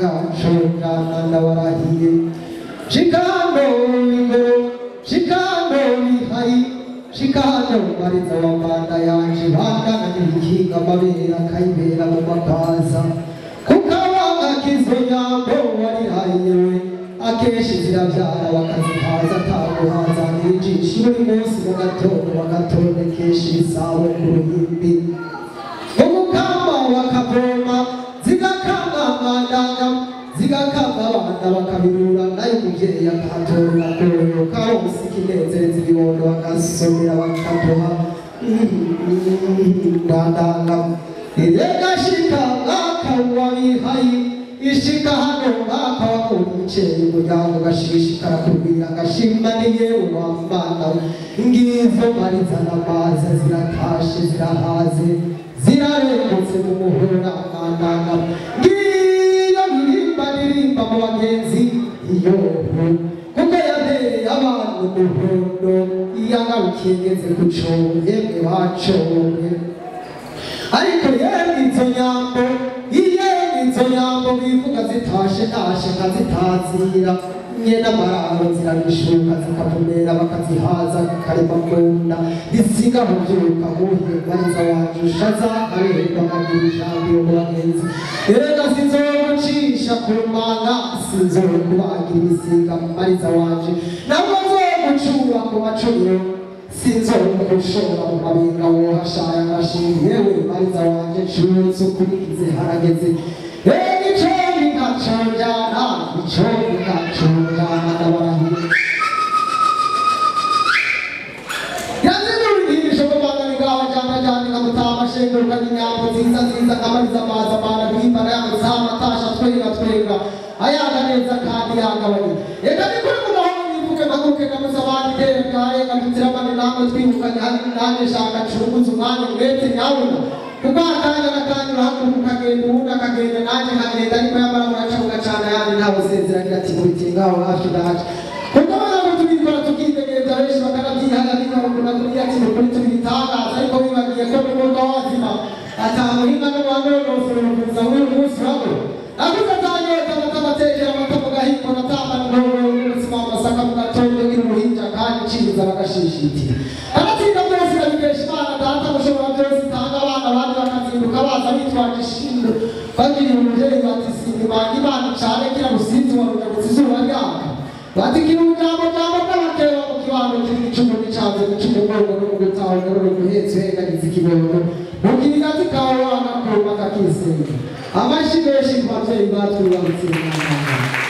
chonga nanda warahiye Chikano ingoro Chikano mihai Chikano mariza wa manda yanje Banda na nihikinga mabera kaibera mu makaza Kukawanga kizo nyambo warihayewe Akeshi ziravyara wakazihaza taguhaza nijisho buri munsi mu gatondo keshi bisawe ku ruhimbi Umukamba wakavoma zigakamba mandanga zigakamba abana bakabirura nayo muvyeyi akahatorera koyo karonse ikinezereza ibibondo bagasomera bakaduha mandanga iregashika akawa bihayi ishika hano mwaka wakumicheye umuryango gashishikara kubwira gashima niyewe wambana ngizo marizana amazi ziratashe zirahaze zirarengutse mu muhora mandanga ngiyo nirimba mu bagenzi iyoho kuko yabereye abantu umuhondo iyangarukiye ngeze ku cobo yemwe bacobwe ariko yemwe izo nyambo izo nyambo bivuga zitashe tashe nkazitazira nyena mararo zirabishuka zikavumera bakazihaza karema munda isiga muvyuka muhe mariza wanje ushaza areba maguru ijambo yo mubagenzi erega sinzomucisha ku mana sinzokubagira ibisiga mariza wanje nabwo nzomucura ku macumiro sinzomushora mu mabinga wohashaya ngashinga yewe mariza wanje cuza ukurikize harageze Ichoni kachonjana warahiye Yazimurudisho kubanga nigawa jana kamutama shenguru kanyambo ziza kamariza maza bana guhimbana yangu sama tasha twega ayaga neza kandi yagabanye Eka nikuri mumahono nivuke maguke kamusabani terekaye kamutiramane namwe twibukanye nane shaka chunguzu umwanya mwete nyawuna Kubakanya nakanyura hakuruka kagenda ubundi kagenda nanje nkagenda ariko yamara muracavuga cyane yandi ntawe sezeranya ati muri ngaho hafi daje kuko bana tubikora tukitegeza benshi bakanabyihaga n'inkorokuna kuri ati muri tubitangaza ariko bibagiye ko n'ubwo wazima atamuhinga no wanonofero kuza muri munsi wabo akuza tanyota batabatekera batavuga hiko natamba n'ubuzima amasaka mu gatondo n'uruhinja kandi ciza bagashishitira abatinda byose babikesha Imana data mushobora byose tanga abandi bakazinduka baza bitwaje ishindo bagiriye umuvyeyi batisinge banga Imana cane kira musinzi wa rugabutse izuba ryaka batikira ujambo bw'abakeba mu kibano cy'icumu n'icaze cy'umugongo no mu gutaha no guhetse hegagize ikibondo mukirigazi kawe wanga ko bakakisenga amashi benshi ku bavyeyi batwibarutse Imana